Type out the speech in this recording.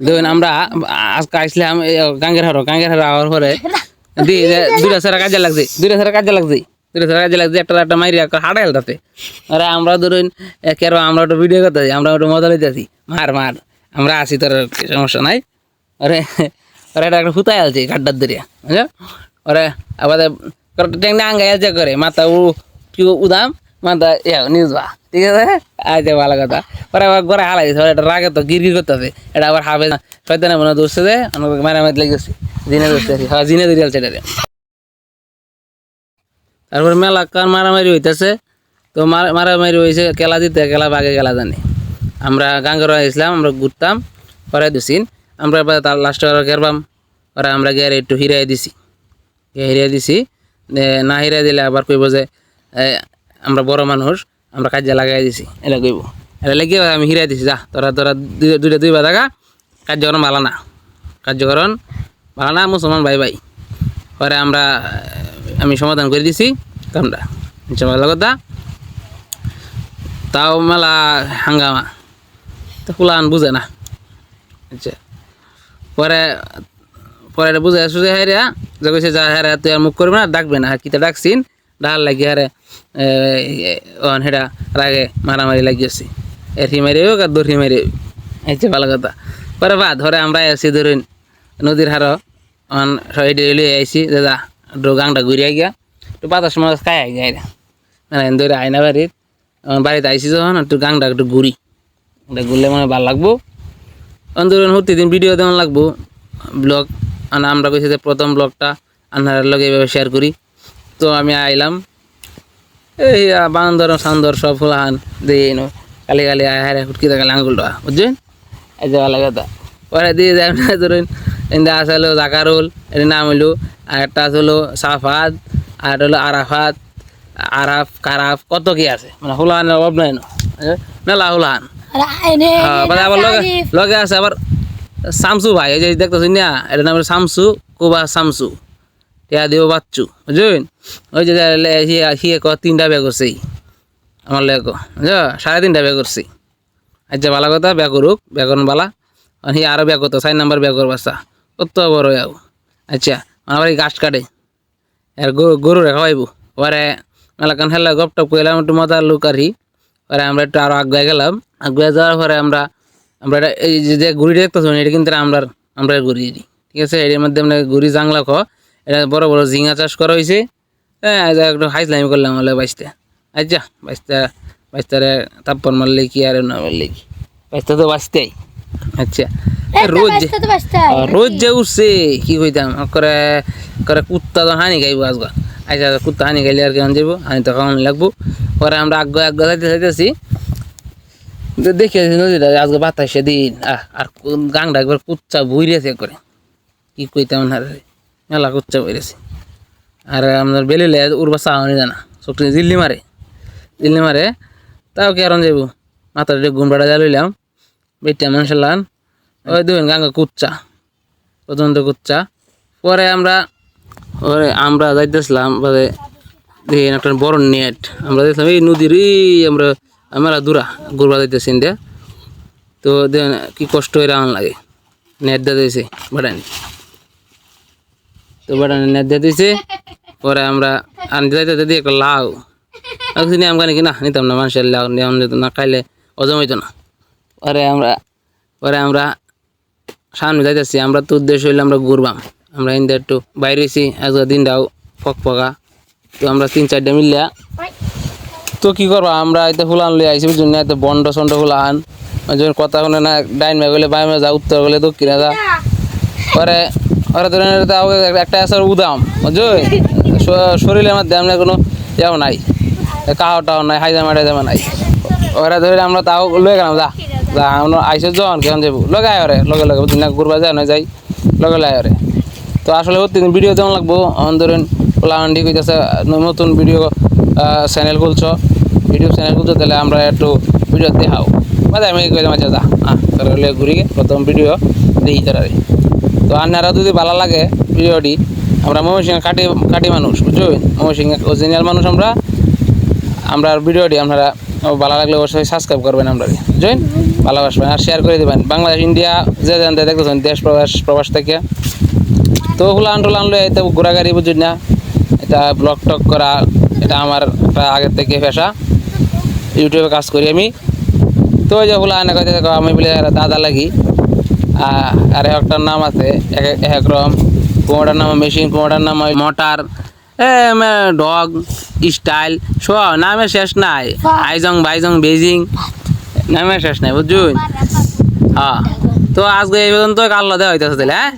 দেখুন আমরা আজকে আসলাম গাঙ্গের হারো আওয়ার পরে দুইটা সারা কাজে লাগছে একটা মাইরি হাড়া হেলতাছে আরে আমরা ধরুন কেন আমরা ওটা ভিডিও করতেছি আমরা ওটা মজা লইতেছি মার আমরা আসি তোর সমস্যা নাই আরে ওরা এটা একটা ফুতাই আলছে গাড্ডার দরিয়া বুঝলো ওরে আবার ট্যাংনা আঙ্গাই আছে করে মাথা কি উদাম মাথা নিউজবা ঠিক আছে আচ্ছা ভালো কথা ওরা আবার ঘরে হালাই দিচ্ছে এটা রাগে তো গির করতেছে এটা আবার হাবে শয়তানে মনে দৌড়ছে যে মারামারি লেগেছে জিনে ধরতেছি হ্যাঁ জিনে ধরে আলছে এটা তারপর মেলা কার মারামারি হইতেছে তো মারামারি হয়েছে খেলা দিতে খেলা বাগে খেলা জানি আমরা গাঙ্গের আসলাম আমরা ঘুরতাম পরে দুসিন আমরা তার লাস্টে খেরবাম ওরা আমরা গিয়ে একটু হিরাই দিছি না হিরাই দিলে আবার কইব যে আমরা বড় মানুষ আমরা কাজে লাগাই দিছি এটা কইব এটা লেগে আমি হিরাই দিছি যা তোরা দুইটা থাকা কার্যকরণ ভালো না মুসলমান ভাই পরে আমি সমাধান করে দিছি কামটা ভালো কথা তাও মেলা হাঙ্গামা তো ফুলান বুঝে না আচ্ছা পরে এটা বুঝে সুঝে হেরিয়া যে কইছে যা হেরা তুই আর মুখ করবি না ডাকবে না কিতা ডাকছিন ডাল লাগি হারে হেরা রাগে মারামারি লাগিয়েছি এর হিমারি হোক আর দৌড় হিমারি হোক আচ্ছা ভালো কথা পরে ধরে আমরা আসি ধরুন নদীর হারো লিয়ে আইসি দাদা একটু গাংটা ঘুরিয়ে গিয়া একটু পাতার সময় খাই গিয়ে মানে ধরে আয়না বাড়িতে আইসি যখন একটু গাংটা একটু ঘুরি এটা ঘুরলে মানে ভালো লাগবো ধরুন প্রতিদিন ভিডিও দেওয়া লাগবো ব্লগ আমরা কইছি যে প্রথম ব্লগটা আপনার লগে এইভাবে শেয়ার করি তো আমি আইলাম এই বান্দর সান্দর সব ফুলাহান দিয়ে কালি হারে হুটকি থাকলে আঙুলটা বুঝছেন এই যে ভালো কথা পরে দিয়ে যায় ধরুন এটা আছে হলো জাকারুল এর নাম হইলো আর একটা আছে হলো সাফাত আর হলো কারাফ কত কি আছে মানে হুলাহানের অভাব নাই মেলা হুলাহান আবার লগে আছে আবার শামসু ভাই এই যে দেখতেছেন না এটার নাম শামসু কুবা শামসু টিয়া দিব বাচ্চু বুঝলেন ওই যে হিয়ে 3টা ব্যাগ করছে আমার লেগ বুঝলো 3.5টা ব্যাগ করছি আচ্ছা ভালো কথা ব্যাগ করুক ব্যাকরণ বালা হি আরো ব্যাগ করতো 4 নম্বর ব্যাগ করবা কত বড় যাও আচ্ছা আমার গাছ কাটে আর গরু খাওয়াইব পরে মেলাকান হেলা গপ টপ করলাম একটু মজার লুক আর পরে আমরা একটু আরো আগে গেলাম আগে যাওয়ার পরে আমরা এই যে ঘুড়ি দেখতেছ এটা কিন্তু আমরা ঘুরি ঠিক আছে এর মধ্যে আমরা ঘুরি জাংলা এটা বড় বড় ঝিঙা চাষ করা হয়েছে হ্যাঁ একটু হাইসলামি করলাম বলে আচ্ছা বাইশটারে তাপ্পর মারলে কি আর না মারলে কি বাইশটা তো বাঁচতেই আচ্ছা রোজ যে উঠছে কি কইতাম করে কুত্তা তো হানি খাইব আজকে আচ্ছা কুত্তা হানি খাইলে আর কেমন যাবো হানি তো খাওয়ানো লাগবো পরে আমরা আগে যাইতেছি দেখে নদীটা আজকে বাতাসে দিন আর গাংটা একবার কুচ্চা বইরেছে করে কি কইতাম না মেলা কুচ্চা বইরেছে আর আপনার বেলিলে উড়বা চাওয়ানি জানা চোখটি জিল্লি মারে তাও কি আর যাবো মাথাটা গুমড়াটা যা লইলাম বেটা মানুষের লান ওই দেখুন গাঙ্গা কুচ্চা প্রথমত কুচ্চা পরে আমরা যাইতেছিলাম দেখেন একটা বড় নেট আমরা দেখলাম এই নদীর আমরা মেলা দূরা ঘুরবা যাইতেছি ইন্ডিয়া তো দেখেন কি কষ্ট হয়ে রান লাগে নেট দিয়ে দিয়েছে বাটানি তো বাটানি নেট দিয়ে দিয়েছে পরে আমরা আনতে যাইতে দিয়ে একটা লাউ নিয়ে আমি কি না নিতাম না মানুষের লাউ নেওয়া যেত না খাইলে হজম হইতো না পরে আমরা সামনে যাইতেছি আমরা তো উদ্দেশ্য হইলে আমরা ঘুরবাম আমরা ইন্ডিয়া একটু বাইরেছি আজকে দিনটাও ফকফকা তো আমরা 3-4টা মিললিয়া তো কি করবা আমরা এতে ফুলান লিয়ে আইসি বুঝুন না এত বন্ড সন্ড ফুলান যখন কথা শুনে না ডাইন মে গেলে বাই মে যা উত্তর গেলে দক্ষিণে যা পরে ওরা ধরে একটা আসার উদাম বুঝলি শরীরে আমার দেম না কোনো ইয়াও নাই কাহাটাও নাই হাইজামা টাইজামা নাই ওরা ধরে আমরা তাও লয়ে গেলাম যা আমরা আইসে যখন কেমন যাবো লগে ওরে লগে বুঝলি না ঘুরবা যায় না যাই লগে ওরে তো আসলে প্রতিদিন ভিডিও যেমন লাগবো ধরেন প্লান্ডি কইতেছে নতুন ভিডিও চ্যানেল খুলছো ইউটিউব চ্যানেল খুলছো তাহলে আমরা একটু ভিডিও দেখাও মানে আমি কইলাম আচ্ছা যা তারা ঘুরি প্রথম ভিডিও দেখি তারা তো আপনারা যদি ভালো লাগে ভিডিওটি আমরা ময়মনসিংহ কাটি মানুষ বুঝছেন ময়মনসিংহ অরিজিনাল মানুষ আমরা ভিডিওটি আপনারা ভালো লাগলে অবশ্যই সাবস্ক্রাইব করবেন আমরা বুঝছেন ভালোবাসবেন আর শেয়ার করে দেবেন। বাংলাদেশ ইন্ডিয়া যে জানতে দেখতেছেন দেশ প্রবাস থেকে। তো হুলান টুলান লয়ে তো ঘোরাঘুরি বুঝুন না, এটা ব্লগ টক করা এটা আমার একটা আগের থেকে পেশা, ইউটিউবে কাজ করি আমি। তো ওই যে হুলান আমি বলি দাদা লাগি। আর একটার নাম আছে এক রকম, কোনোটার নাম মেশিন, কোনোটার নাম মোটর, ডগ স্টাইল, সব নামে শেষ নাই। আইজং বাইজং বেজিং নামে শেষ নাই বুঝুন। হ্যাঁ, তো আজকে এই পর্যন্ত কাল দেওয়া হইতেছে তাহলে। হ্যাঁ।